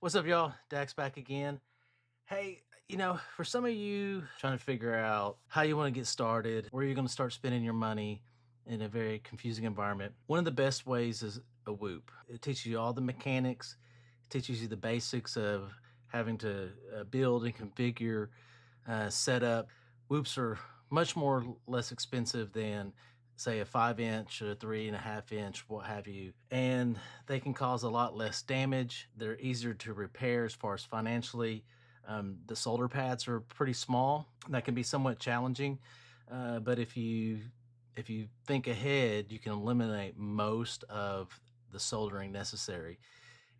What's up, y'all? Dax back again. Hey, for some of you trying to figure out how you want to get started, where you're going to start spending your money in a very confusing environment, one of the best ways is a Whoop. It teaches you all the mechanics, it teaches you the basics of having to build and configure, set up. Whoops are much more less expensive than say a 5 inch or a 3.5 inch, what have you, and they can cause a lot less damage. They're easier to repair as far as financially. The solder pads are pretty small. That can be somewhat challenging, but if you think ahead, you can eliminate most of the soldering necessary,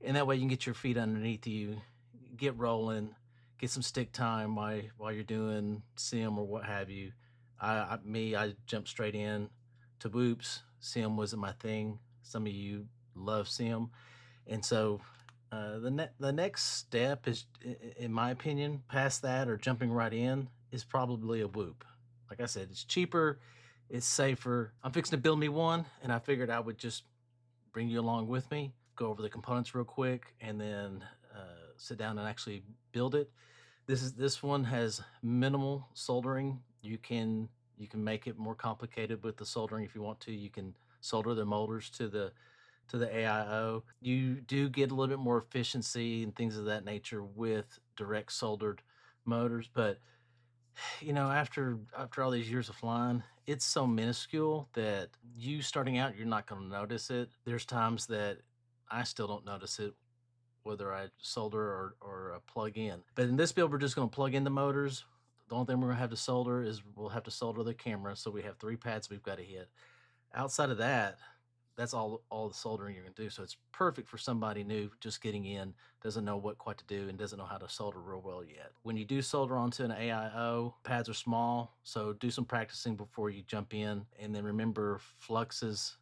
and that way you can get your feet underneath you, get rolling, get some stick time while you're doing sim or what have you. I jumped straight in to Whoops. Sim wasn't my thing. Some of you love sim, and so the next step is, in my opinion, past that or jumping right in, is probably a Whoop. Like I said, it's cheaper, it's safer. I'm fixing to build me one, and I figured I would just bring you along with me, go over the components real quick, and then sit down and actually build it. This one has minimal soldering. You can make it more complicated with the soldering if you want to. You can solder the motors to the AIO. You do get a little bit more efficiency and things of that nature with direct soldered motors, but after all these years of flying, it's so minuscule that you starting out, you're not going to notice it. There's times that I still don't notice it, whether I solder or plug in. But in this build, we're just going to plug in the motors. The only thing we're going to have to solder is we'll have to solder the camera. So we have 3 pads we've got to hit. Outside of that, that's all the soldering you're going to do. So it's perfect for somebody new just getting in, doesn't know what quite to do, and doesn't know how to solder real well yet. When you do solder onto an AIO, pads are small, so do some practicing before you jump in. And then remember, flux is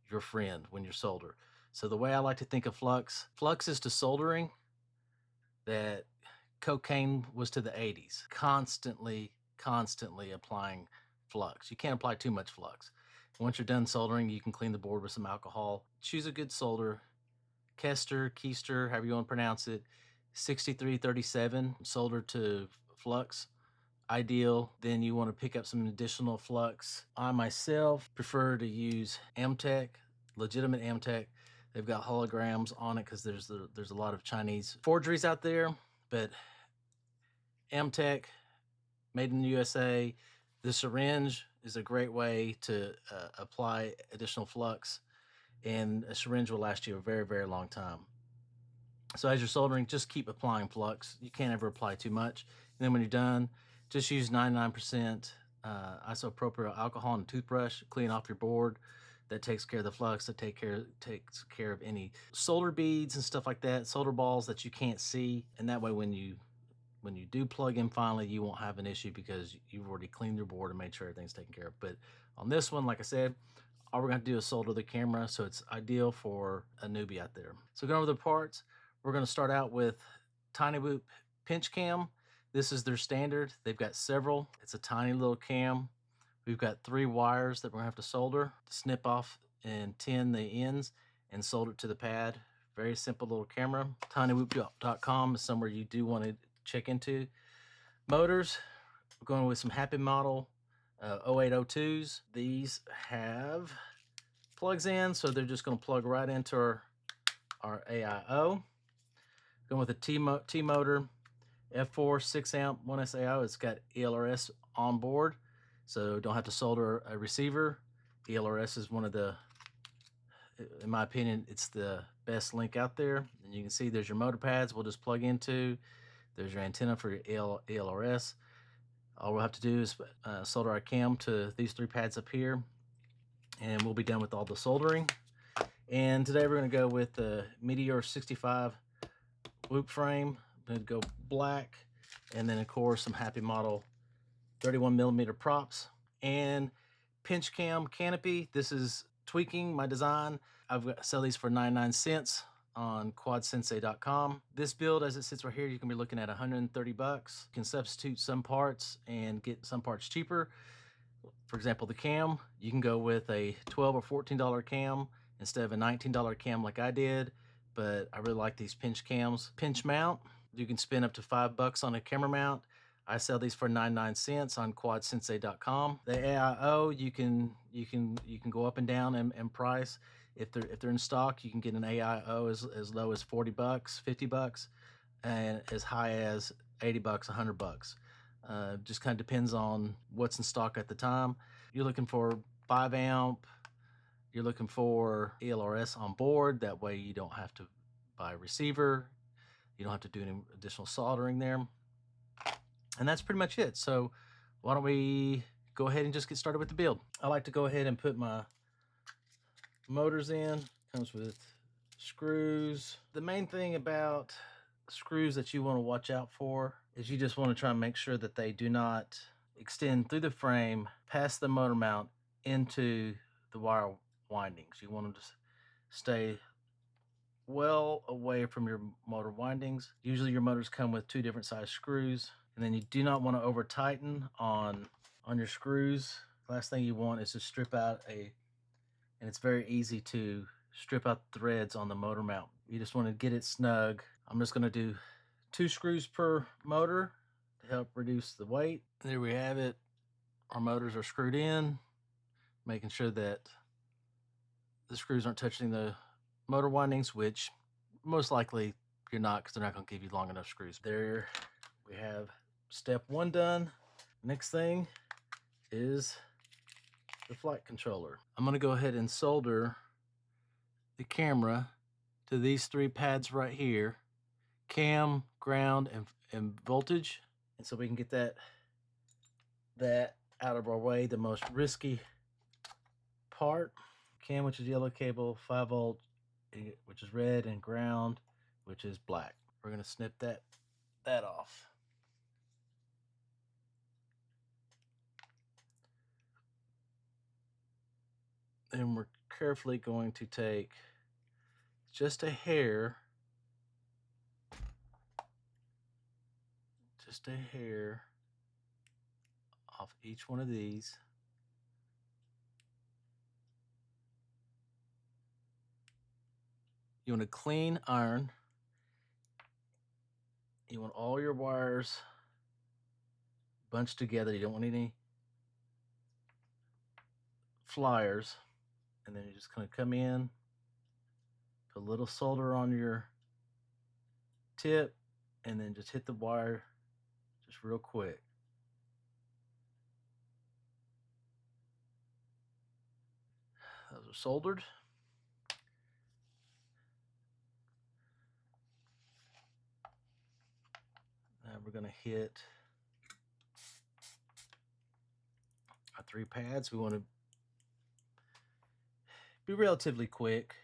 your friend when you're solder. So the way I like to think of flux is to soldering that cocaine was to the 80s. Constantly applying flux. You can't apply too much flux. Once you're done soldering, you can clean the board with some alcohol. Choose a good solder. Keister, however you want to pronounce it, 6337, solder to flux. Ideal. Then you want to pick up some additional flux. I myself prefer to use Amtech, legitimate Amtech. They've got holograms on it because there's a lot of Chinese forgeries out there, but Amtech, made in the USA. The syringe is a great way to apply additional flux, and a syringe will last you a very, very long time. So as you're soldering, just keep applying flux. You can't ever apply too much. And then when you're done, just use 99% isopropyl alcohol and a toothbrush, clean off your board. That takes care of the flux. That takes care of any solder beads and stuff like that, solder balls that you can't see. And that way, when you do plug in finally, you won't have an issue because you've already cleaned your board and made sure everything's taken care of. But on this one, like I said, all we're going to do is solder the camera, so it's ideal for a newbie out there. So going over the parts, we're going to start out with Tinywhoop pinch cam. This is their standard. They've got several. It's a tiny little cam. We've got 3 wires that we're going to have to solder to snip off and tin the ends and solder it to the pad. Very simple little camera. Tinywhoop.com is somewhere you do want to check into. Motors, we're going with some Happy Model 0802s. These have plugs in, so they're just going to plug right into our AIO. Going with a T motor, F4 6 amp 1S AIO. It's got ELRS on board, so don't have to solder a receiver. ELRS is one of the, in my opinion, it's the best link out there. And you can see there's your motor pads we'll just plug into. There's your antenna for your ELRS. All we'll have to do is solder our cam to these 3 pads up here, and we'll be done with all the soldering. And today we're going to go with the Meteor 65 Whoop frame. I'm going to go black, and then of course some Happy Model 31mm props and pinch cam Canopy. This is tweaking my design. I've sell these for 99 cents on quadsensei.com. This build, as it sits right here, you can be looking at 130 bucks. You can substitute some parts and get some parts cheaper. For example, the cam, you can go with a $12 or $14 cam instead of a $19 cam like I did. but I really like these pinch cams. Pinch mount, you can spend up to $5 on a camera mount. I sell these for 99 cents on quadsensei.com. The AIO, you can go up and down in price. If they're in stock, you can get an AIO as low as $40, $50, and as high as $80, $100. Just kind of depends on what's in stock at the time. You're looking for 5 amp. You're looking for ELRS on board. That way you don't have to buy a receiver. You don't have to do any additional soldering there. And that's pretty much it. So why don't we go ahead and just get started with the build. I like to go ahead and put my motors in. Comes with screws. The main thing about screws that you want to watch out for is you just want to try and make sure that they do not extend through the frame past the motor mount into the wire windings. You want them to stay well away from your motor windings. Usually your motors come with 2 different size screws, and then you do not want to over tighten on your screws. Last thing you want is to strip out and it's very easy to strip out threads on the motor mount. You just want to get it snug. I'm just going to do 2 screws per motor to help reduce the weight. There we have it. Our motors are screwed in, making sure that the screws aren't touching the motor windings, which most likely you're not, because they're not going to give you long enough screws. There we have step 1 done. Next thing is the flight controller. I'm going to go ahead and solder the camera to these 3 pads right here: cam, ground, and voltage. And so we can get that out of our way, the most risky part. Cam, which is yellow cable, 5 volt, which is red, and ground, which is black. We're going to snip that off. And we're carefully going to take just a hair off each one of these. You want a clean iron. You want all your wires bunched together. You don't want any flyers. And then you're just going to come in, put a little solder on your tip, and then just hit the wire just real quick. Those are soldered. Now we're going to hit our 3 pads. We want to be relatively quick.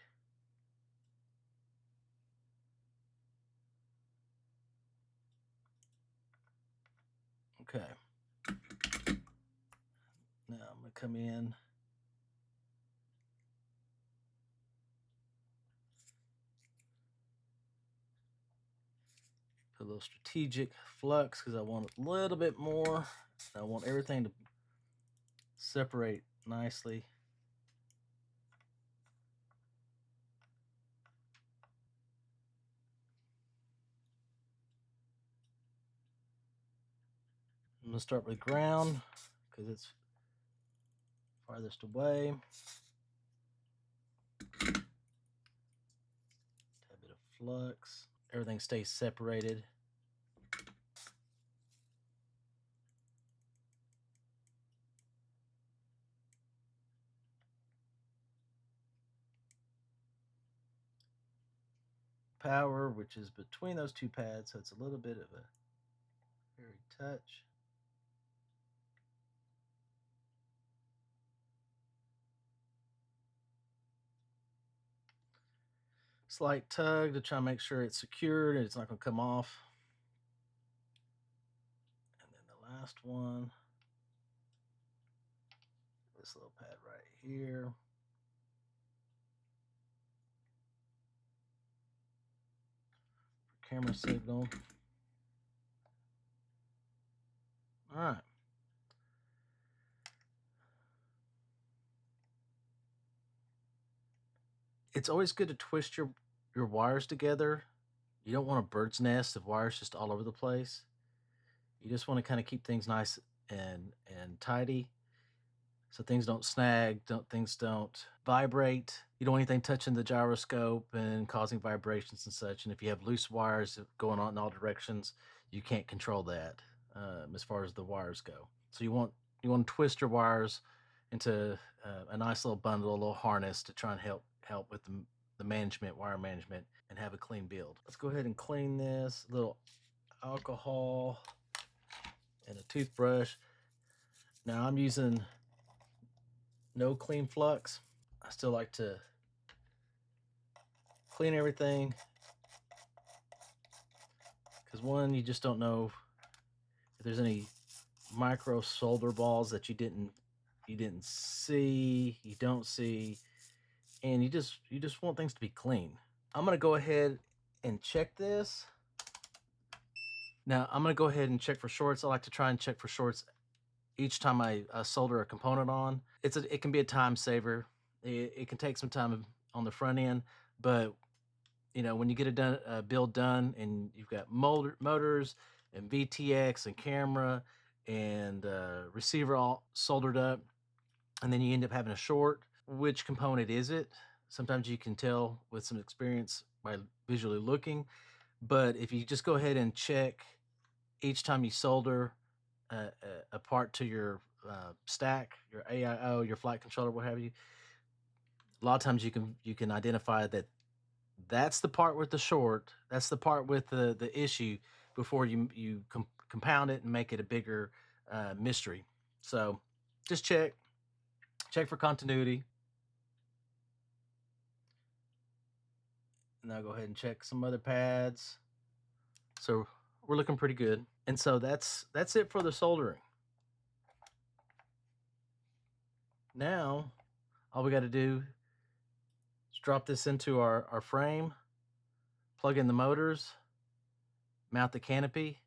Okay. Now I'm going to come in. Put a little strategic flux because I want a little bit more. I want everything to separate nicely. I'm going to start with ground because it's farthest away. A bit of flux. Everything stays separated. Power, which is between those 2 pads, so it's a little bit of a hairy touch. Slight tug to try and make sure it's secured and it's not going to come off. And then the last one, this little pad right here. For camera signal. All right. It's always good to twist your your wires together, you don't want a bird's nest of wires just all over the place. You just want to kind of keep things nice and tidy, so things don't snag, things don't vibrate. You don't want anything touching the gyroscope and causing vibrations and such. And if you have loose wires going on in all directions, you can't control that as far as the wires go. So you want to twist your wires into a nice little bundle, a little harness to try and help with the management, wire management, and have a clean build. Let's go ahead and clean this. A little alcohol and a toothbrush. Now I'm using no clean flux. I still like to clean everything because one, you just don't know if there's any micro solder balls that you didn't see, you don't see, and you just want things to be clean. I'm gonna go ahead and check this. Now I'm gonna go ahead and check for shorts. I like to try and check for shorts each time I solder a component on. It can be a time saver. It can take some time on the front end, but you know, when you get a build done and you've got motors and VTX and camera and receiver all soldered up, and then you end up having a short, which component is it? Sometimes you can tell with some experience by visually looking, but if you just go ahead and check each time you solder a part to your stack, your AIO, your flight controller, what have you, a lot of times you can identify that that's the part with the short, that's the part with the issue before you compound it and make it a bigger mystery. So just check for continuity. Now go ahead and check some other pads. So we're looking pretty good. And so that's it for the soldering. Now all we got to do is drop this into our frame, plug in the motors, mount the canopy,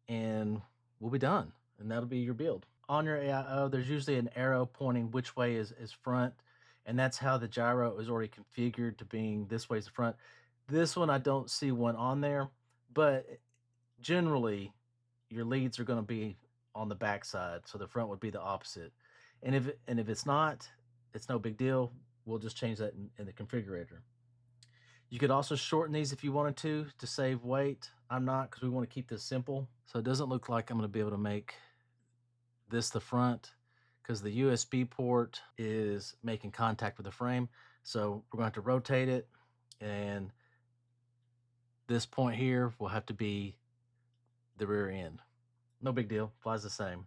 and we'll be done. And that'll be your build. On your AIO, there's usually an arrow pointing which way is front, and that's how the gyro is already configured to being this way is the front. This one, I don't see one on there, but generally your leads are going to be on the back side, so the front would be the opposite. And if it's not, it's no big deal. We'll just change that in the configurator. You could also shorten these if you wanted to save weight. I'm not, because we want to keep this simple. So it doesn't look like I'm going to be able to make this the front, because the USB port is making contact with the frame. So we're going to have to rotate it, and this point here will have to be the rear end. No big deal, flies the same.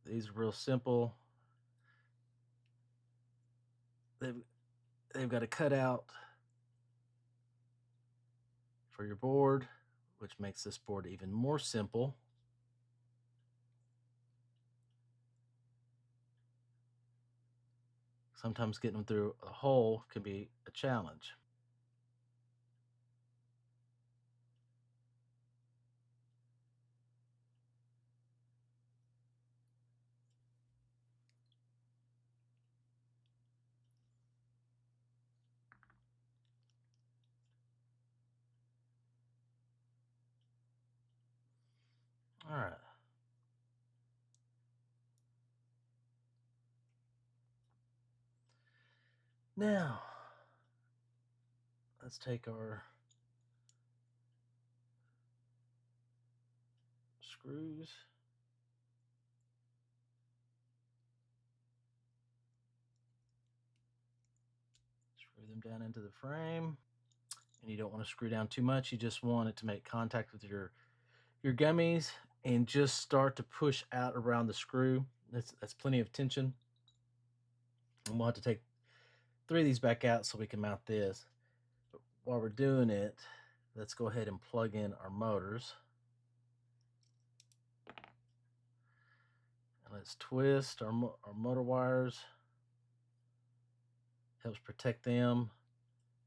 These are real simple. They've got a cutout for your board, which makes this board even more simple. Sometimes getting them through a hole can be a challenge. All right. Now, let's take our screws. Screw them down into the frame. And you don't want to screw down too much. You just want it to make contact with your gummies and just start to push out around the screw. That's plenty of tension. And we'll have to take 3 of these back out so we can mount this. But while we're doing it, let's go ahead and plug in our motors. And let's twist our motor wires. Helps protect them,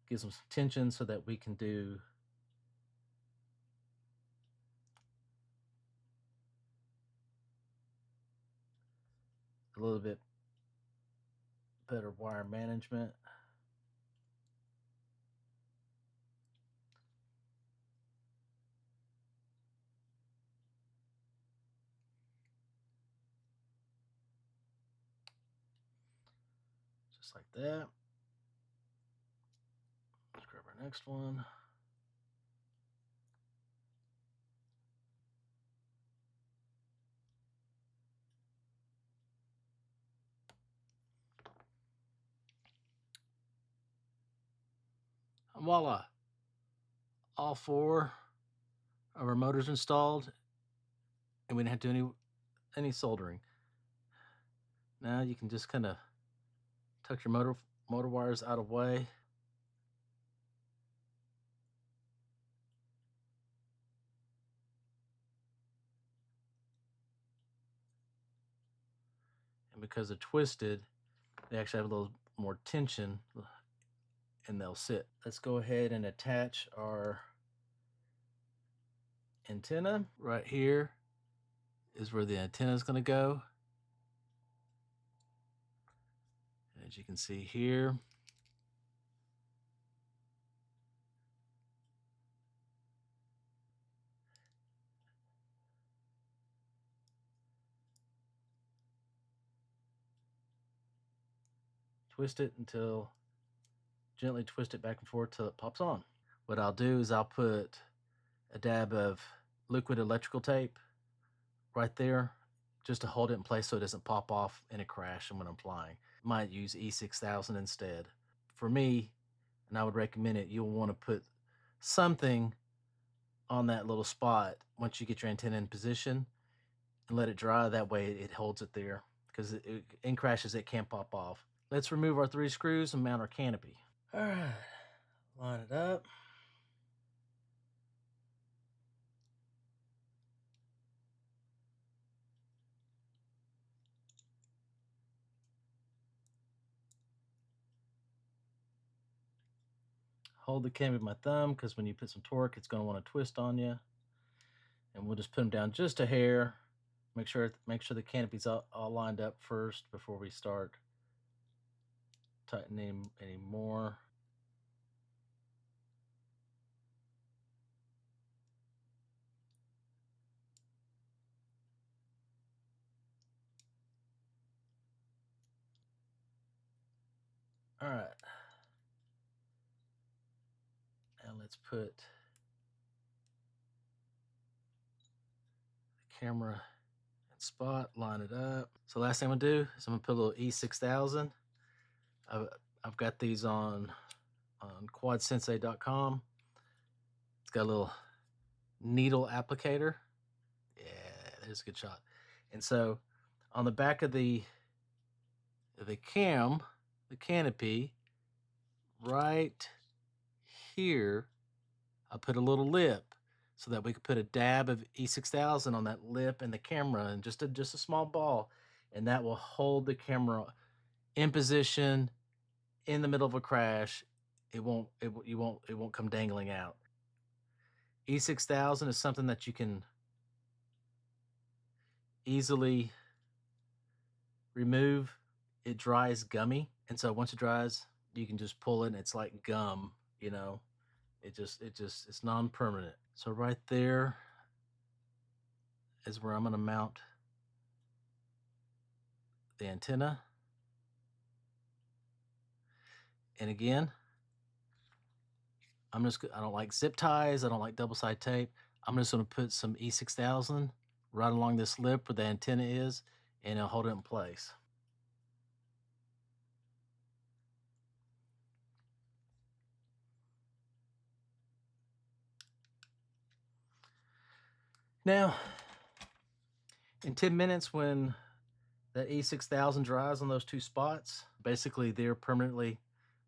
gives them some tension so that we can do little bit better wire management. Just like that. Let's grab our next one. And voila, all 4 of our motors installed, and we didn't have to do any soldering. Now you can just kind of tuck your motor wires out of the way. And because they're twisted, they actually have a little more tension and they'll sit. Let's go ahead and attach our antenna. Right here is where the antenna is going to go. As you can see here, twist it until, gently twist it back and forth till it pops on. What I'll do is I'll put a dab of liquid electrical tape right there just to hold it in place so it doesn't pop off in a crash and when I'm flying. Might use E6000 instead. For me, and I would recommend it, you'll want to put something on that little spot once you get your antenna in position and let it dry. That way it holds it there, because in crashes it can pop off. Let's remove our 3 screws and mount our canopy. All right, line it up. Hold the canopy with my thumb, because when you put some torque, it's going to want to twist on you. And we'll just put them down just a hair. Make sure the canopy's all lined up first before we start tightening any more. All right. Now let's put the camera in spot, line it up. So last thing I'm gonna do is I'm gonna put a little E6000. I've got these on quadsensei.com. It's got a little needle applicator. Yeah, there's a good shot. And so on the back of the canopy, right here, I put a little lip so that we could put a dab of E6000 on that lip and the camera, and just a small ball, and that will hold the camera in position in the middle of a crash. It won't come dangling out. E6000 is something that you can easily remove. It dries gummy, and so once it dries, you can just pull it and it's like gum, you know. It's non-permanent. So right there is where I'm going to mount the antenna. And again, I don't like zip ties. I don't like double side tape. I'm just going to put some E6000 right along this lip where the antenna is, and I'll hold it in place. Now, in 10 minutes, when that E6000 dries on those 2 spots, basically they're permanently,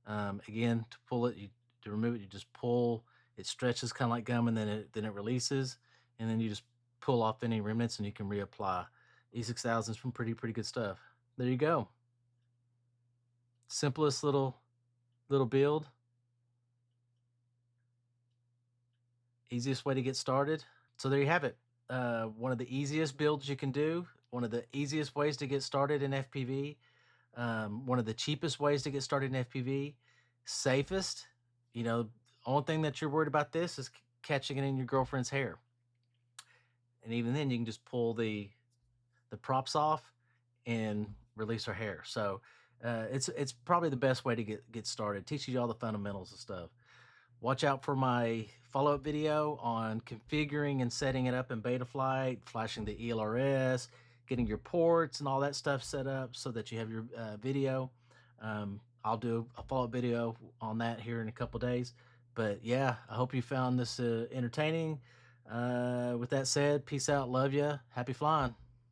again, to pull it, to remove it, you just pull. It stretches kind of like gum, and then it releases, and then you just pull off any remnants and you can reapply. E6000 is from pretty good stuff. There you go. Simplest little build. Easiest way to get started. So there you have it. One of the easiest builds you can do. one of the easiest ways to get started in FPV, one of the cheapest ways to get started in FPV, safest. You know, only thing that you're worried about this is catching it in your girlfriend's hair, and even then you can just pull the props off and release her hair. So it's probably the best way to get started. Teaches you all the fundamentals and stuff. Watch out for my follow-up video on configuring and setting it up in Betaflight, flashing the ELRS, getting your ports and all that stuff set up so that you have your video. I'll do a follow-up video on that here in a couple days. But yeah, I hope you found this entertaining. With that said, peace out, love ya, happy flying.